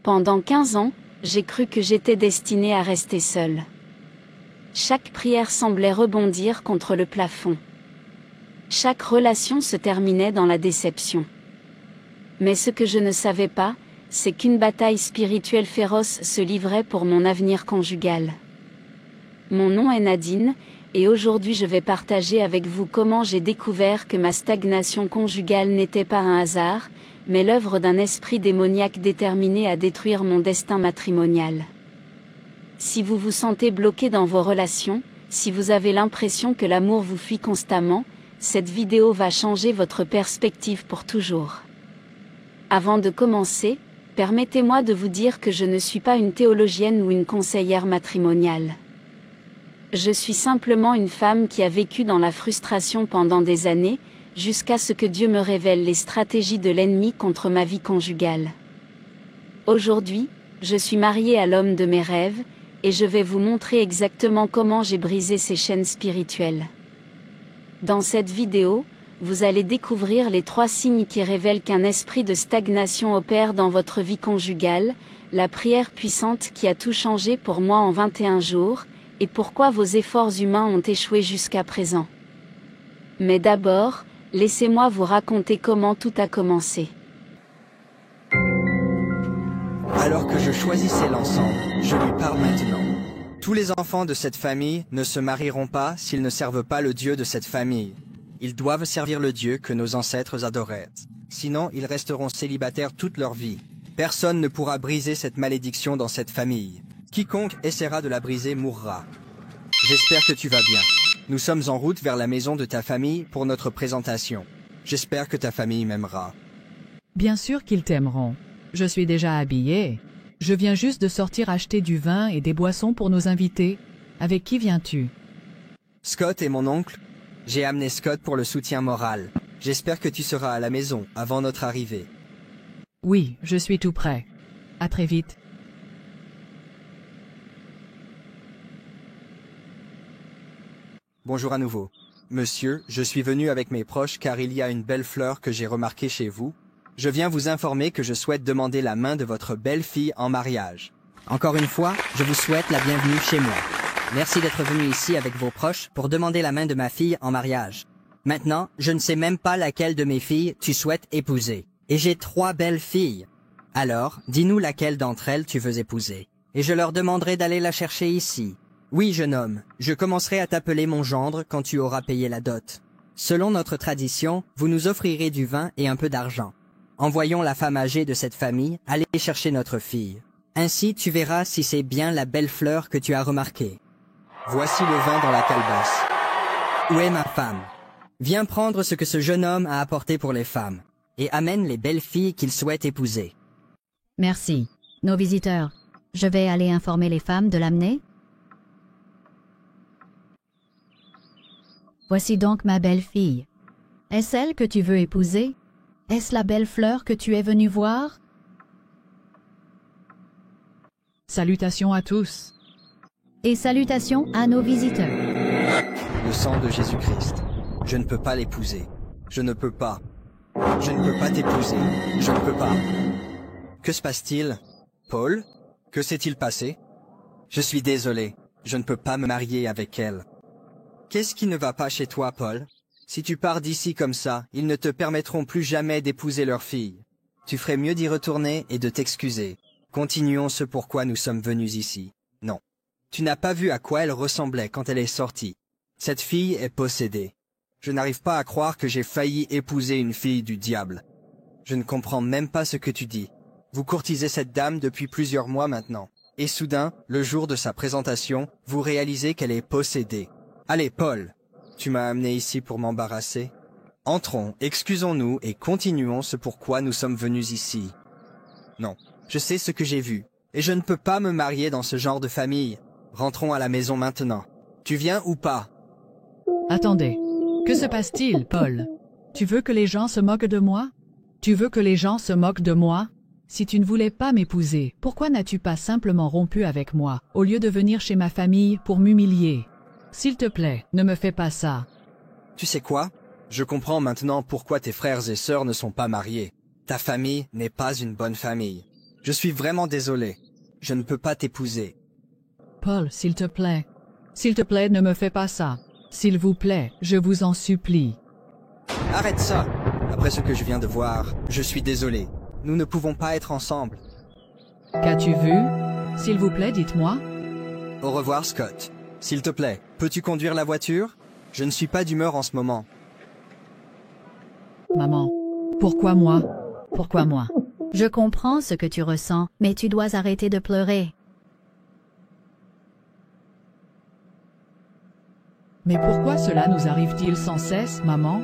Pendant 15 ans, j'ai cru que j'étais destinée à rester seule. Chaque prière semblait rebondir contre le plafond. Chaque relation se terminait dans la déception. Mais ce que je ne savais pas, c'est qu'une bataille spirituelle féroce se livrait pour mon avenir conjugal. Mon nom est Nadine, et aujourd'hui je vais partager avec vous comment j'ai découvert que ma stagnation conjugale n'était pas un hasard, mais l'œuvre d'un esprit démoniaque déterminé à détruire mon destin matrimonial. Si vous vous sentez bloqué dans vos relations, si vous avez l'impression que l'amour vous fuit constamment, cette vidéo va changer votre perspective pour toujours. Avant de commencer, permettez-moi de vous dire que je ne suis pas une théologienne ou une conseillère matrimoniale. Je suis simplement une femme qui a vécu dans la frustration pendant des années, jusqu'à ce que Dieu me révèle les stratégies de l'ennemi contre ma vie conjugale. Aujourd'hui, je suis mariée à l'homme de mes rêves, et je vais vous montrer exactement comment j'ai brisé ces chaînes spirituelles. Dans cette vidéo, vous allez découvrir les 3 signes qui révèlent qu'un esprit de stagnation opère dans votre vie conjugale, la prière puissante qui a tout changé pour moi en 21 jours, et pourquoi vos efforts humains ont échoué jusqu'à présent. Mais d'abord, laissez-moi vous raconter comment tout a commencé. Alors que je choisissais l'ensemble, je lui parle maintenant. Tous les enfants de cette famille ne se marieront pas s'ils ne servent pas le Dieu de cette famille. Ils doivent servir le Dieu que nos ancêtres adoraient. Sinon, ils resteront célibataires toute leur vie. Personne ne pourra briser cette malédiction dans cette famille. Quiconque essaiera de la briser mourra. J'espère que tu vas bien. Nous sommes en route vers la maison de ta famille pour notre présentation. J'espère que ta famille m'aimera. Bien sûr qu'ils t'aimeront. Je suis déjà habillée. Je viens juste de sortir acheter du vin et des boissons pour nos invités. Avec qui viens-tu? Scott est mon oncle. J'ai amené Scott pour le soutien moral. J'espère que tu seras à la maison avant notre arrivée. Oui, je suis tout prêt. À très vite. Bonjour à nouveau. Monsieur, je suis venu avec mes proches car il y a une belle fleur que j'ai remarquée chez vous. Je viens vous informer que je souhaite demander la main de votre belle-fille en mariage. Encore une fois, je vous souhaite la bienvenue chez moi. Merci d'être venu ici avec vos proches pour demander la main de ma fille en mariage. Maintenant, je ne sais même pas laquelle de mes filles tu souhaites épouser. Et j'ai 3 belles filles. Alors, dis-nous laquelle d'entre elles tu veux épouser. Et je leur demanderai d'aller la chercher ici. Oui, jeune homme, je commencerai à t'appeler mon gendre quand tu auras payé la dot. Selon notre tradition, vous nous offrirez du vin et un peu d'argent. Envoyons la femme âgée de cette famille aller chercher notre fille. Ainsi, tu verras si c'est bien la belle fleur que tu as remarquée. Voici le vin dans la calebasse. Où est ma femme? Viens prendre ce que ce jeune homme a apporté pour les femmes, et amène les belles filles qu'il souhaite épouser. Merci. Nos visiteurs, je vais aller informer les femmes de l'amener. Voici donc ma belle-fille. Est-ce elle que tu veux épouser? Est-ce la belle fleur que tu es venu voir? Salutations à tous. Et salutations à nos visiteurs. Le sang de Jésus-Christ. Je ne peux pas l'épouser. Je ne peux pas. Je ne peux pas t'épouser. Je ne peux pas. Que se passe-t-il? Paul? Que s'est-il passé? Je suis désolé. Je ne peux pas me marier avec elle. Qu'est-ce qui ne va pas chez toi, Paul? Si tu pars d'ici comme ça, ils ne te permettront plus jamais d'épouser leur fille. Tu ferais mieux d'y retourner et de t'excuser. Continuons ce pourquoi nous sommes venus ici. Non. Tu n'as pas vu à quoi elle ressemblait quand elle est sortie. Cette fille est possédée. Je n'arrive pas à croire que j'ai failli épouser une fille du diable. Je ne comprends même pas ce que tu dis. Vous courtisez cette dame depuis plusieurs mois maintenant. Et soudain, le jour de sa présentation, vous réalisez qu'elle est possédée. Allez, Paul, tu m'as amené ici pour m'embarrasser. Entrons, excusons-nous et continuons ce pourquoi nous sommes venus ici. Non, je sais ce que j'ai vu, et je ne peux pas me marier dans ce genre de famille. Rentrons à la maison maintenant. Tu viens ou pas? Attendez. Que se passe-t-il, Paul? Tu veux que les gens se moquent de moi? Tu veux que les gens se moquent de moi? Si tu ne voulais pas m'épouser, pourquoi n'as-tu pas simplement rompu avec moi, au lieu de venir chez ma famille pour m'humilier? S'il te plaît, ne me fais pas ça. Tu sais quoi? Je comprends maintenant pourquoi tes frères et sœurs ne sont pas mariés. Ta famille n'est pas une bonne famille. Je suis vraiment désolé. Je ne peux pas t'épouser. Paul, s'il te plaît. S'il te plaît, ne me fais pas ça. S'il vous plaît, je vous en supplie. Arrête ça. Après ce que je viens de voir, je suis désolé. Nous ne pouvons pas être ensemble. Qu'as-tu vu? S'il vous plaît, dites-moi. Au revoir, Scott. S'il te plaît, peux-tu conduire la voiture? Je ne suis pas d'humeur en ce moment. Maman, pourquoi moi? Pourquoi moi? Je comprends ce que tu ressens, mais tu dois arrêter de pleurer. Mais pourquoi cela nous arrive-t-il sans cesse, maman?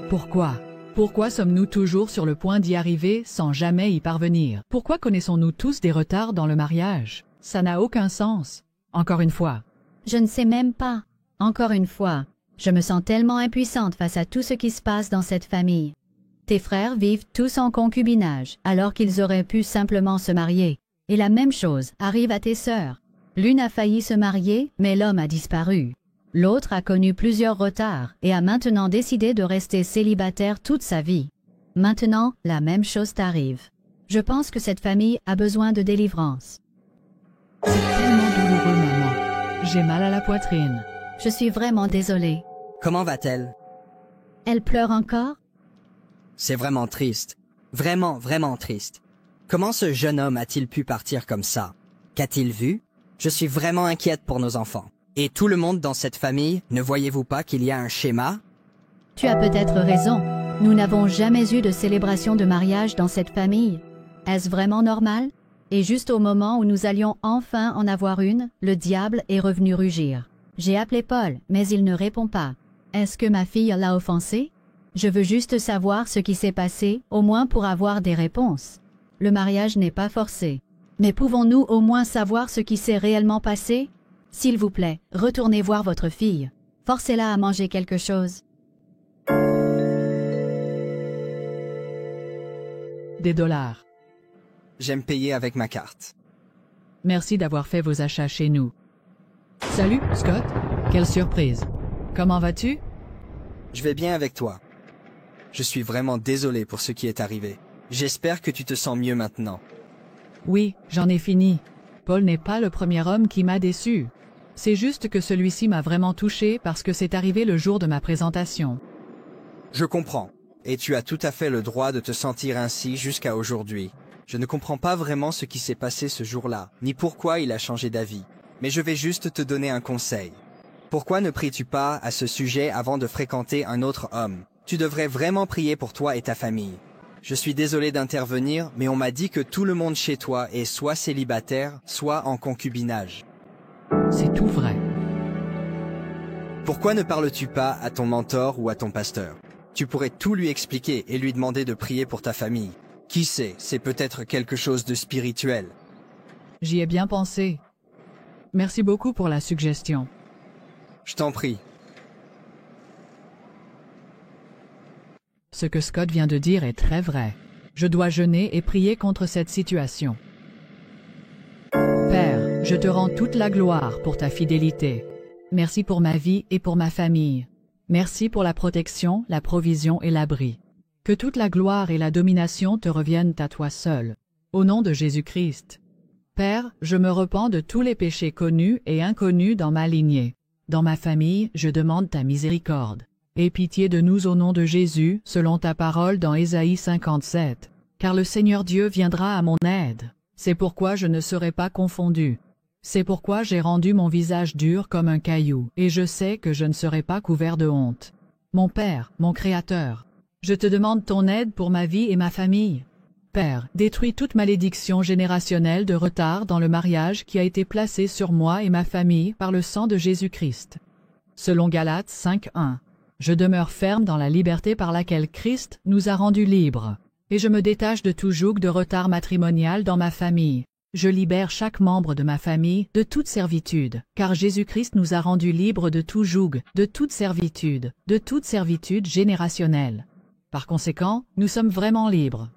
Pourquoi? Pourquoi sommes-nous toujours sur le point d'y arriver sans jamais y parvenir? Pourquoi connaissons-nous tous des retards dans le mariage? Ça n'a aucun sens. Encore une fois. Je ne sais même pas. Encore une fois, je me sens tellement impuissante face à tout ce qui se passe dans cette famille. Tes frères vivent tous en concubinage, alors qu'ils auraient pu simplement se marier. Et la même chose arrive à tes sœurs. L'une a failli se marier, mais l'homme a disparu. L'autre a connu plusieurs retards et a maintenant décidé de rester célibataire toute sa vie. Maintenant, la même chose t'arrive. Je pense que cette famille a besoin de délivrance. C'est tellement douloureux, maman. J'ai mal à la poitrine. Je suis vraiment désolée. Comment va-t-elle? Elle pleure encore? C'est vraiment triste. Vraiment, vraiment triste. Comment ce jeune homme a-t-il pu partir comme ça? Qu'a-t-il vu? Je suis vraiment inquiète pour nos enfants. Et tout le monde dans cette famille, ne voyez-vous pas qu'il y a un schéma? Tu as peut-être raison. Nous n'avons jamais eu de célébration de mariage dans cette famille. Est-ce vraiment normal? Et juste au moment où nous allions enfin en avoir une, le diable est revenu rugir. J'ai appelé Paul, mais il ne répond pas. Est-ce que ma fille l'a offensé? Je veux juste savoir ce qui s'est passé, au moins pour avoir des réponses. Le mariage n'est pas forcé. Mais pouvons-nous au moins savoir ce qui s'est réellement passé? S'il vous plaît, retournez voir votre fille. Forcez-la à manger quelque chose. Des dollars. J'aime payer avec ma carte. Merci d'avoir fait vos achats chez nous. Salut, Scott. Quelle surprise. Comment vas-tu? Je vais bien avec toi. Je suis vraiment désolé pour ce qui est arrivé. J'espère que tu te sens mieux maintenant. Oui, j'en ai fini. Paul n'est pas le premier homme qui m'a déçu. C'est juste que celui-ci m'a vraiment touché parce que c'est arrivé le jour de ma présentation. Je comprends. Et tu as tout à fait le droit de te sentir ainsi jusqu'à aujourd'hui. Je ne comprends pas vraiment ce qui s'est passé ce jour-là, ni pourquoi il a changé d'avis. Mais je vais juste te donner un conseil. Pourquoi ne pries-tu pas à ce sujet avant de fréquenter un autre homme? Tu devrais vraiment prier pour toi et ta famille. Je suis désolé d'intervenir, mais on m'a dit que tout le monde chez toi est soit célibataire, soit en concubinage. C'est tout vrai. Pourquoi ne parles-tu pas à ton mentor ou à ton pasteur? Tu pourrais tout lui expliquer et lui demander de prier pour ta famille. Qui sait, c'est peut-être quelque chose de spirituel. J'y ai bien pensé. Merci beaucoup pour la suggestion. Je t'en prie. Ce que Scott vient de dire est très vrai. Je dois jeûner et prier contre cette situation. Père, je te rends toute la gloire pour ta fidélité. Merci pour ma vie et pour ma famille. Merci pour la protection, la provision et l'abri. Que toute la gloire et la domination te reviennent à toi seul. Au nom de Jésus-Christ. Père, je me repens de tous les péchés connus et inconnus dans ma lignée. Dans ma famille, je demande ta miséricorde. Aie pitié de nous au nom de Jésus, selon ta parole dans Ésaïe 57. Car le Seigneur Dieu viendra à mon aide. C'est pourquoi je ne serai pas confondu. C'est pourquoi j'ai rendu mon visage dur comme un caillou, et je sais que je ne serai pas couvert de honte. Mon Père, mon Créateur, je te demande ton aide pour ma vie et ma famille. Père, détruis toute malédiction générationnelle de retard dans le mariage qui a été placée sur moi et ma famille par le sang de Jésus-Christ. Selon Galates 5:1, je demeure ferme dans la liberté par laquelle Christ nous a rendus libres, et je me détache de tout joug de retard matrimonial dans ma famille. Je libère chaque membre de ma famille de toute servitude, car Jésus-Christ nous a rendus libres de tout joug, de toute servitude générationnelle. Par conséquent, nous sommes vraiment libres.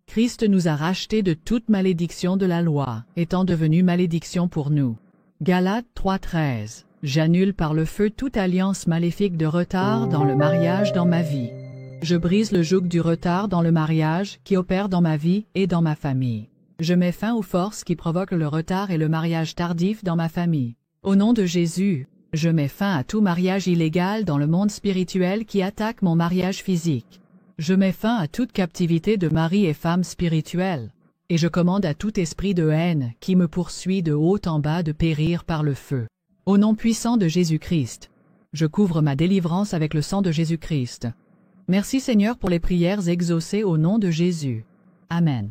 Christ nous a rachetés de toute malédiction de la loi, étant devenu malédiction pour nous. Galates 3:13. J'annule par le feu toute alliance maléfique de retard dans le mariage dans ma vie. Je brise le joug du retard dans le mariage qui opère dans ma vie et dans ma famille. Je mets fin aux forces qui provoquent le retard et le mariage tardif dans ma famille. Au nom de Jésus, je mets fin à tout mariage illégal dans le monde spirituel qui attaque mon mariage physique. Je mets fin à toute captivité de mari et femme spirituels. Et je commande à tout esprit de haine qui me poursuit de haut en bas de périr par le feu. Au nom puissant de Jésus-Christ, je couvre ma délivrance avec le sang de Jésus-Christ. Merci Seigneur pour les prières exaucées au nom de Jésus. Amen.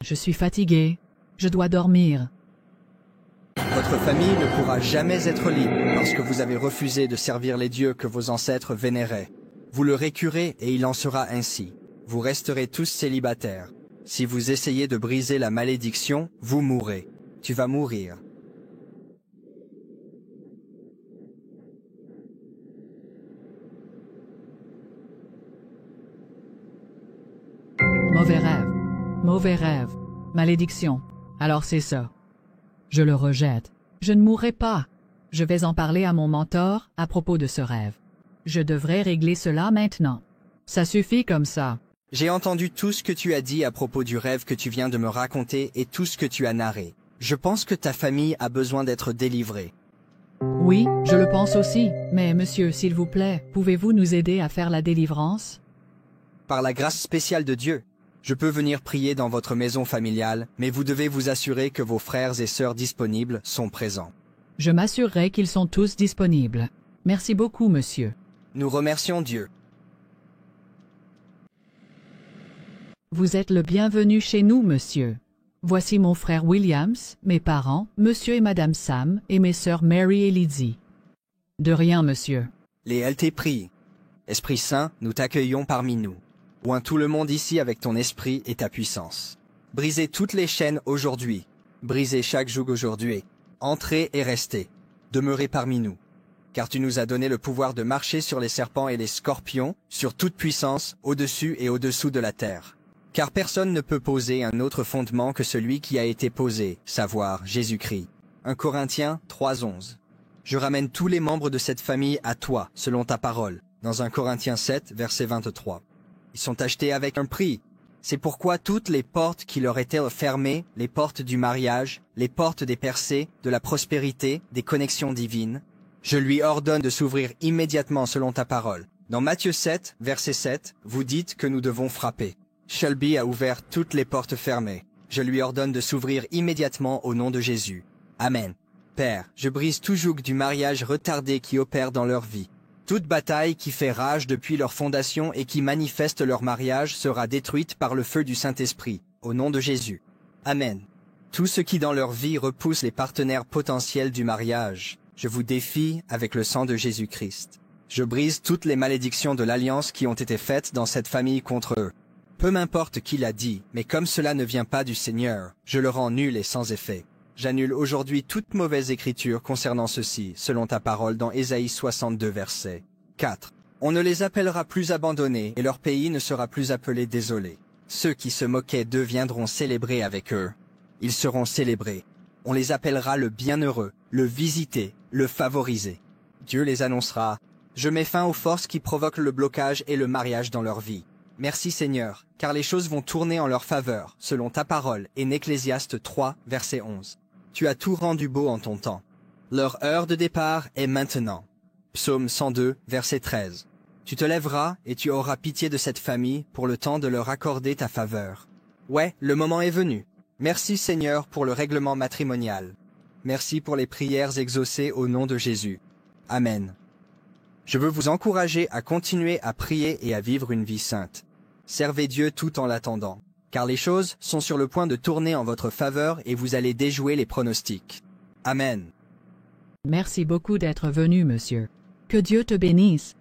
Je suis fatigué. Je dois dormir. Votre famille ne pourra jamais être libre parce que vous avez refusé de servir les dieux que vos ancêtres vénéraient. Vous le récurez et il en sera ainsi. Vous resterez tous célibataires. Si vous essayez de briser la malédiction, vous mourrez. Tu vas mourir. Mauvais rêve. Mauvais rêve. Malédiction. Alors c'est ça. Je le rejette. Je ne mourrai pas. Je vais en parler à mon mentor à propos de ce rêve. Je devrais régler cela maintenant. Ça suffit comme ça. J'ai entendu tout ce que tu as dit à propos du rêve que tu viens de me raconter et tout ce que tu as narré. Je pense que ta famille a besoin d'être délivrée. Oui, je le pense aussi. Mais monsieur, s'il vous plaît, pouvez-vous nous aider à faire la délivrance? Par la grâce spéciale de Dieu, je peux venir prier dans votre maison familiale, mais vous devez vous assurer que vos frères et sœurs disponibles sont présents. Je m'assurerai qu'ils sont tous disponibles. Merci beaucoup, monsieur. Nous remercions Dieu. Vous êtes le bienvenu chez nous, monsieur. Voici mon frère Williams, mes parents, monsieur et madame Sam, et mes sœurs Mary et Lydie. De rien, monsieur. Les LT prient. Esprit Saint, nous t'accueillons parmi nous. Oins tout le monde ici avec ton esprit et ta puissance. Brisez toutes les chaînes aujourd'hui. Brisez chaque joug aujourd'hui. Entrez et restez. Demeurez parmi nous. Car tu nous as donné le pouvoir de marcher sur les serpents et les scorpions, sur toute puissance, au-dessus et au-dessous de la terre. Car personne ne peut poser un autre fondement que celui qui a été posé, savoir Jésus-Christ. 1 Corinthiens 3:11. Je ramène tous les membres de cette famille à toi, selon ta parole, dans 1 Corinthiens 7, verset 23. Ils sont achetés avec un prix. C'est pourquoi toutes les portes qui leur étaient fermées, les portes du mariage, les portes des percées, de la prospérité, des connexions divines, je lui ordonne de s'ouvrir immédiatement selon ta parole. Dans Matthieu 7, verset 7, vous dites que nous devons frapper. Shelby a ouvert toutes les portes fermées. Je lui ordonne de s'ouvrir immédiatement au nom de Jésus. Amen. Père, je brise tout joug du mariage retardé qui opère dans leur vie. Toute bataille qui fait rage depuis leur fondation et qui manifeste leur mariage sera détruite par le feu du Saint-Esprit, au nom de Jésus. Amen. Tout ce qui dans leur vie repousse les partenaires potentiels du mariage, je vous défie avec le sang de Jésus-Christ. Je brise toutes les malédictions de l'alliance qui ont été faites dans cette famille contre eux. Peu m'importe qui l'a dit, mais comme cela ne vient pas du Seigneur, je le rends nul et sans effet. J'annule aujourd'hui toute mauvaise écriture concernant ceci, selon ta parole dans Ésaïe 62 verset 4. On ne les appellera plus abandonnés, et leur pays ne sera plus appelé désolé. Ceux qui se moquaient d'eux viendront célébrer avec eux. Ils seront célébrés. On les appellera le bienheureux, le visité, le favorisé. Dieu les annoncera. Je mets fin aux forces qui provoquent le blocage et le mariage dans leur vie. Merci Seigneur, car les choses vont tourner en leur faveur, selon ta parole, et Ecclésiaste 3, verset 11. Tu as tout rendu beau en ton temps. Leur heure de départ est maintenant. Psaume 102, verset 13. Tu te lèveras et tu auras pitié de cette famille pour le temps de leur accorder ta faveur. Ouais, le moment est venu. Merci Seigneur pour le règlement matrimonial. Merci pour les prières exaucées au nom de Jésus. Amen. Je veux vous encourager à continuer à prier et à vivre une vie sainte. Servez Dieu tout en l'attendant, car les choses sont sur le point de tourner en votre faveur et vous allez déjouer les pronostics. Amen. Merci beaucoup d'être venu, monsieur. Que Dieu te bénisse.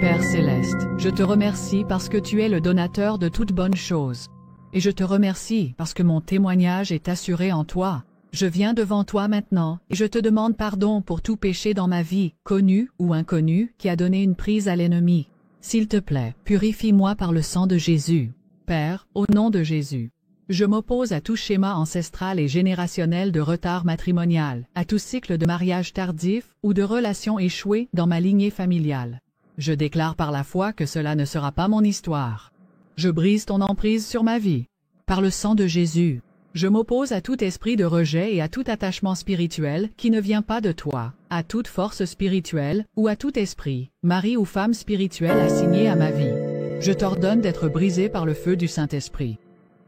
Père céleste, je te remercie parce que tu es le donateur de toutes bonnes choses. Et je te remercie parce que mon témoignage est assuré en toi. Je viens devant toi maintenant, et je te demande pardon pour tout péché dans ma vie, connu ou inconnu, qui a donné une prise à l'ennemi. S'il te plaît, purifie-moi par le sang de Jésus. Père, au nom de Jésus. Je m'oppose à tout schéma ancestral et générationnel de retard matrimonial, à tout cycle de mariage tardif ou de relations échouées dans ma lignée familiale. Je déclare par la foi que cela ne sera pas mon histoire. Je brise ton emprise sur ma vie. Par le sang de Jésus, je m'oppose à tout esprit de rejet et à tout attachement spirituel qui ne vient pas de toi, à toute force spirituelle ou à tout esprit, mari ou femme spirituelle assigné à ma vie. Je t'ordonne d'être brisé par le feu du Saint-Esprit.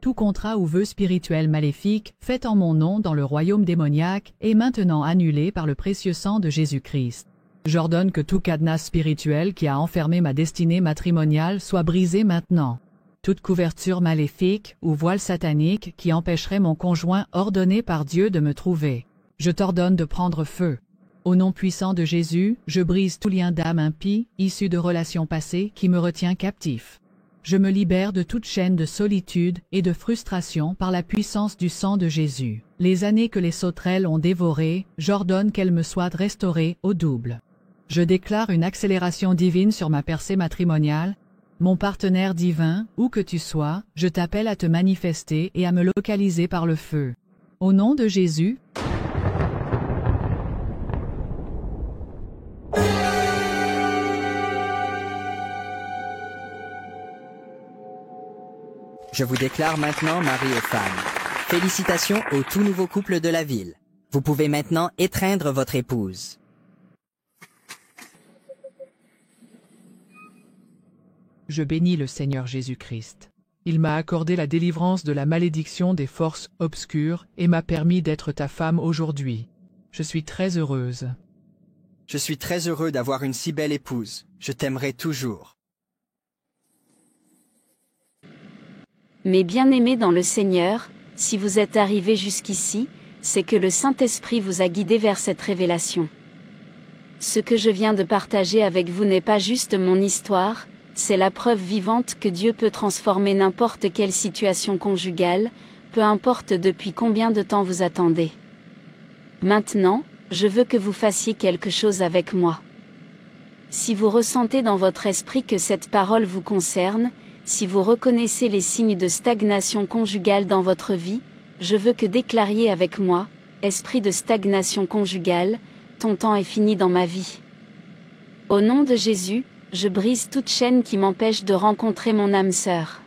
Tout contrat ou vœu spirituel maléfique fait en mon nom dans le royaume démoniaque est maintenant annulé par le précieux sang de Jésus-Christ. J'ordonne que tout cadenas spirituel qui a enfermé ma destinée matrimoniale soit brisé maintenant. Toute couverture maléfique ou voile satanique qui empêcherait mon conjoint ordonné par Dieu de me trouver. Je t'ordonne de prendre feu. Au nom puissant de Jésus, je brise tout lien d'âme impie, issu de relations passées qui me retient captif. Je me libère de toute chaîne de solitude et de frustration par la puissance du sang de Jésus. Les années que les sauterelles ont dévorées, j'ordonne qu'elles me soient restaurées au double. Je déclare une accélération divine sur ma percée matrimoniale. Mon partenaire divin, où que tu sois, je t'appelle à te manifester et à me localiser par le feu. Au nom de Jésus. Je vous déclare maintenant mari et femme. Félicitations au tout nouveau couple de la ville. Vous pouvez maintenant étreindre votre épouse. Je bénis le Seigneur Jésus-Christ. Il m'a accordé la délivrance de la malédiction des forces obscures et m'a permis d'être ta femme aujourd'hui. Je suis très heureuse. Je suis très heureux d'avoir une si belle épouse. Je t'aimerai toujours. Mes bien-aimés dans le Seigneur, si vous êtes arrivés jusqu'ici, c'est que le Saint-Esprit vous a guidé vers cette révélation. Ce que je viens de partager avec vous n'est pas juste mon histoire, c'est la preuve vivante que Dieu peut transformer n'importe quelle situation conjugale, peu importe depuis combien de temps vous attendez. Maintenant, je veux que vous fassiez quelque chose avec moi. Si vous ressentez dans votre esprit que cette parole vous concerne, si vous reconnaissez les signes de stagnation conjugale dans votre vie, je veux que déclariez avec moi, esprit de stagnation conjugale, ton temps est fini dans ma vie. Au nom de Jésus, je brise toute chaîne qui m'empêche de rencontrer mon âme sœur.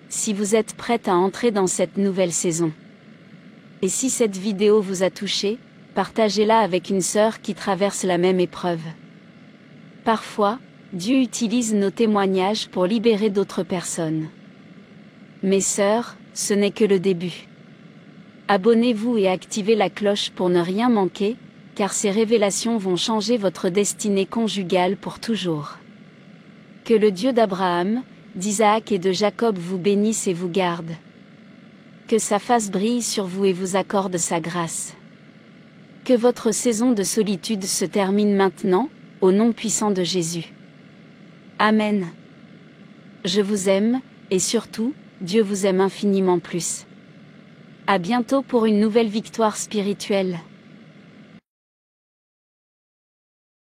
Si vous êtes prête à entrer dans cette nouvelle saison. Et si cette vidéo vous a touché, partagez-la avec une sœur qui traverse la même épreuve. Parfois, Dieu utilise nos témoignages pour libérer d'autres personnes. Mes sœurs, ce n'est que le début. Abonnez-vous et activez la cloche pour ne rien manquer, car ces révélations vont changer votre destinée conjugale pour toujours. Que le Dieu d'Abraham, d'Isaac et de Jacob vous bénisse et vous garde. Que sa face brille sur vous et vous accorde sa grâce. Que votre saison de solitude se termine maintenant, au nom puissant de Jésus. Amen. Je vous aime, et surtout, Dieu vous aime infiniment plus. À bientôt pour une nouvelle victoire spirituelle.